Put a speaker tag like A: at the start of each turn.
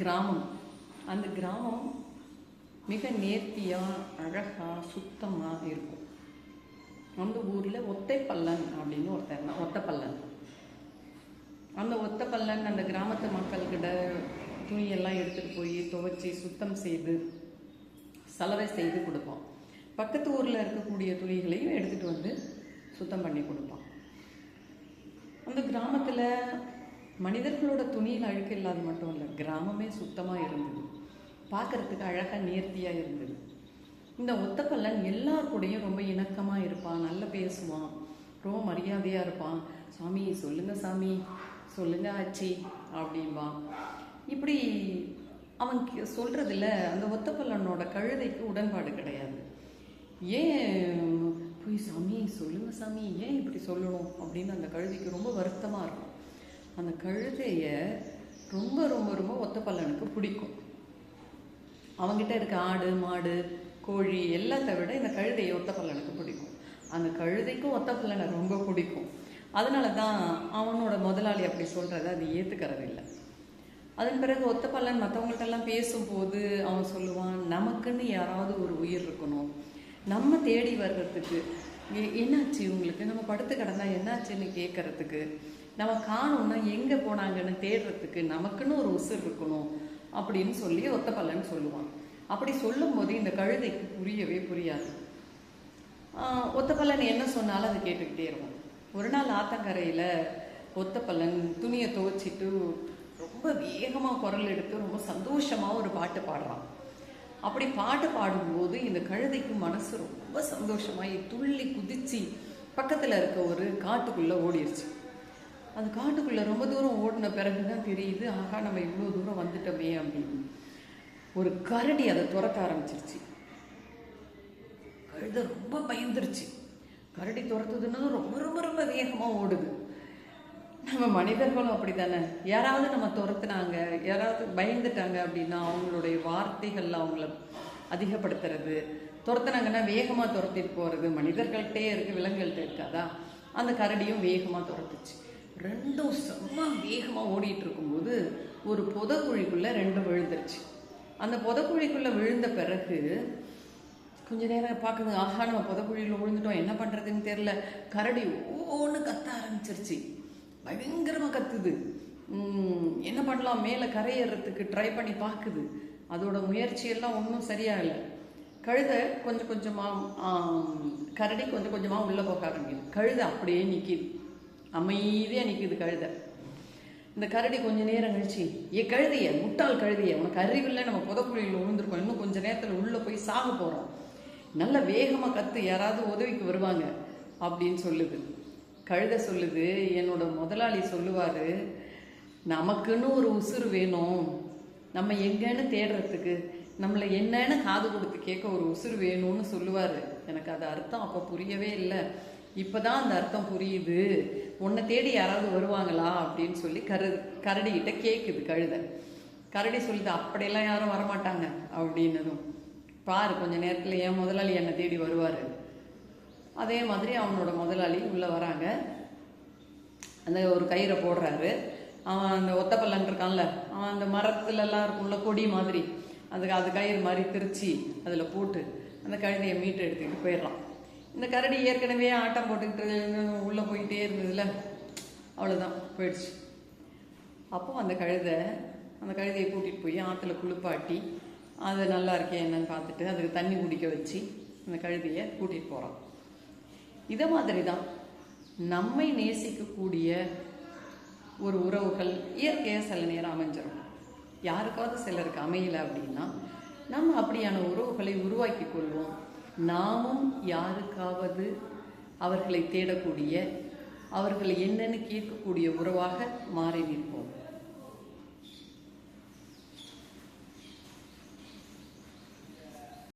A: கிராமம். அந்த கிராமம் மிக நேர்த்தியாக அழகாக சுத்தமாக இருக்கும். அந்த ஊரில் ஒத்தைப்பல்லன் அப்படின்னு ஒருத்தர் இருந்தான். ஒத்தப்பல்லன். அந்த ஒத்தப்பல்லன் அந்த கிராமத்து மக்கள்கிட்ட துணியெல்லாம் எடுத்துகிட்டு போய் துவைச்சி சுத்தம் செய்து சலவை செய்து கொடுப்பான். பக்கத்து ஊரில் இருக்கக்கூடிய துணிகளையும் எடுத்துகிட்டு வந்து சுத்தம் பண்ணி கொடுப்பான். அந்த கிராமத்தில் மனிதர்களோட துணியில் அழுக்கு இல்லாத மட்டும் இல்லை, கிராமமே சுத்தமாக இருந்தது. பார்க்குறதுக்கு அழகாக நேர்த்தியாக இருந்தது. இந்த ஒத்தப்பல்லன் எல்லார் கூடயும் ரொம்ப இணக்கமாக இருப்பான், நல்லா பேசுவான், ரொம்ப மரியாதையாக இருப்பான். சாமி சொல்லுங்க, சாமி சொல்லுங்க ஆச்சி அப்படின்பான். இப்படி அவன் சொல்கிறதுல அந்த ஒத்தப்பல்லனோட கழுதைக்கு உடன்பாடு கிடையாது. ஏன் போய் சாமி சொல்லுங்க சாமி ஏன் இப்படி சொல்லணும் அப்படின்னு அந்த கழுதைக்கு ரொம்ப வருத்தமாக இருக்கும். அந்த கழுதைய ரொம்ப ரொம்ப ரொம்ப ஒத்தப்பல்லனுக்கு பிடிக்கும். அவங்ககிட்ட இருக்க ஆடு மாடு கோழி எல்லாத்த விட இந்த கழுதையை ஒத்தப்பல்லனுக்கு பிடிக்கும். அந்த கழுதைக்கும் ஒத்தப்பல்லனை ரொம்ப பிடிக்கும். அதனால தான் அவனோட முதலாளி அப்படி சொல்கிறத அது ஏற்றுக்கிறது இல்லை. அதன் பிறகு ஒத்தப்பல்லன் மற்றவங்கள்ட்டெல்லாம் பேசும்போது அவன் சொல்லுவான், நமக்குன்னு யாராவது ஒரு உயிர் இருக்கணும், நம்ம தேடி வர்றதுக்கு என்னாச்சு உங்களுக்கு, நம்ம படுத்து கிடந்தா என்னாச்சுன்னு கேட்கறதுக்கு, நம்ம காணோம்னா எங்கே போனாங்கன்னு தேடுறதுக்கு நமக்குன்னு ஒரு உசுர் இருக்கணும் அப்படின்னு சொல்லி ஒத்தப்பல்லன் சொல்லுவான். அப்படி சொல்லும் போது இந்த கழுதைக்கு புரியவே புரியாது. ஒத்தப்பல்லன் என்ன சொன்னாலும் அதை கேட்டுக்கிட்டே இருக்கும். ஒரு நாள் ஆத்தங்கரையில் ஒத்தப்பல்லன் துணியை துவைச்சிட்டு ரொம்ப வேகமாக குரல் எடுத்து ரொம்ப சந்தோஷமாக ஒரு பாட்டு பாடுறான். அப்படி பாட்டு பாடும்போது இந்த கழுதைக்கு மனசு ரொம்ப சந்தோஷமாகி துள்ளி குதிச்சு பக்கத்தில் இருக்க ஒரு காட்டுக்குள்ளே ஓடிடுச்சு. அந்த காட்டுக்குள்ளே ரொம்ப தூரம் ஓடின பிறகு தான் தெரியுது, ஆகா நம்ம இவ்வளோ தூரம் வந்துட்டோமே அப்படின்னு. ஒரு கரடி அதை துரத்த ஆரம்பிச்சிருச்சு. கழுதை ரொம்ப பயந்துருச்சு. கரடி துரத்துதுன்னு ரொம்ப ரொம்ப ரொம்ப வேகமாக ஓடுது. நம்ம மனிதர்களும் அப்படி தானே, யாராவது நம்ம துரத்துனாங்க, யாராவது பயந்துட்டாங்க அப்படின்னா அவங்களுடைய வார்த்தைகள் அவங்கள அதிகப்படுத்துறது, துரத்துனாங்கன்னா வேகமாக துரத்திட்டு போகிறது மனிதர்கள்ட்டே இருக்குது, விலங்குகள்கிட்ட இருக்காதா. அந்த கரடியும் வேகமாக துரத்துச்சு. ரெண்டும் செம்ம வேகமாக ஓடிட்டு இருக்கும்போது ஒரு புதக்குழிக்குள்ளே ரெண்டும் விழுந்துருச்சு. அந்த புதக்குழிக்குள்ளே விழுந்த பிறகு கொஞ்ச நேரம் பார்க்குது, ஆஹா நம்ம புதக்குழியில் விழுந்துட்டோம், என்ன பண்ணுறதுன்னு தெரில. கரடி ஓன்னு கத்த ஆரம்பிச்சிருச்சு. பயங்கரமாக கத்துது. என்ன பண்ணலாம், மேலே கரையேறதுக்கு ட்ரை பண்ணி பார்க்குது. அதோட முயற்சியெல்லாம் ஒன்றும் சரியாகலை. கழுதை கொஞ்சம் கொஞ்சமாக, கரடி கொஞ்சம் கொஞ்சமாக உள்ளே போக ஆரம்பிக்குது. கழுதை அப்படியே நிற்கிது, அமைதியாக நிற்கிது கழுதை. இந்த கரடி கொஞ்சம் நேரம் கழிச்சு, கழுதைய முட்டாள் கழுதைய, உனக்கு அறிவில்லை, நம்ம புதக்குழியில் விழுந்திருக்கோம், இன்னும் கொஞ்சம் நேரத்தில் உள்ளே போய் சாக போகிறோம், நல்ல வேகமாக கற்று யாராவது உதவிக்கு வருவாங்க அப்படின்னு சொல்லுது. கழுதை சொல்லுது, என்னோட முதலாளி சொல்லுவார், நமக்குன்னு ஒரு உசுறு வேணும், நம்ம எங்கன்னு தேடுறதுக்கு, நம்மளை என்னன்னு காது கொடுத்து கேட்க ஒரு உசுறு வேணும்னு சொல்லுவார். எனக்கு அது அர்த்தம் அப்போ புரியவே இல்லை, இப்போ தான் அந்த அர்த்தம் புரியுது, உன்னை தேடி யாராவது வருவாங்களா அப்படின்னு சொல்லி கரடிக்கிட்ட கேட்குது கழுதை. கரடி சொல்லுது, அப்படியெல்லாம் யாரும் வரமாட்டாங்க அப்படின்னதும், பாரு கொஞ்ச நேரத்தில் என் முதலாளி என்னை தேடி வருவார். அதே மாதிரி அவனோட முதலாளி உள்ளே வராங்க. அந்த ஒரு கயிறை போடுறாரு. அவன் அந்த ஒத்தப்பல்லன் இருக்கான்ல, அவன் அந்த மரத்துலலாம் இருக்கும்ல கொடி மாதிரி, அது கயிறு மாதிரி திரிச்சு அதில் போட்டு அந்த கழுதையை மீட்டு எடுத்துக்கிட்டு போயிடலாம். இந்த கரடி ஏற்கனவே ஆட்டம் போட்டுக்கிட்டு உள்ளே போயிட்டே இருந்ததுல, அவ்வளோதான் போயிடுச்சு. அப்போ அந்த கழுதையை கூட்டிகிட்டு போய் ஆற்றுல குளிப்பாட்டி அது நல்லா இருக்கே என்னன்னு பார்த்துட்டு அதுக்கு தண்ணி குடிக்க வச்சு அந்த கழுதையை கூட்டிகிட்டு போகிறான். இதை மாதிரி தான் நம்மை நேசிக்கக்கூடிய ஒரு உறவுகள் இயற்கையாக சில நேரம் அமைஞ்சிடும். யாருக்காவது சிலருக்கு அமையலை அப்படின்னா நம்ம அப்படியான உறவுகளை உருவாக்கி கொள்வோம். நாமும் யாருக்காவது அவர்களை தேடக்கூடிய, அவர்களை என்னன்னு கேட்கக்கூடிய உறவாக மாறி நிற்போம்.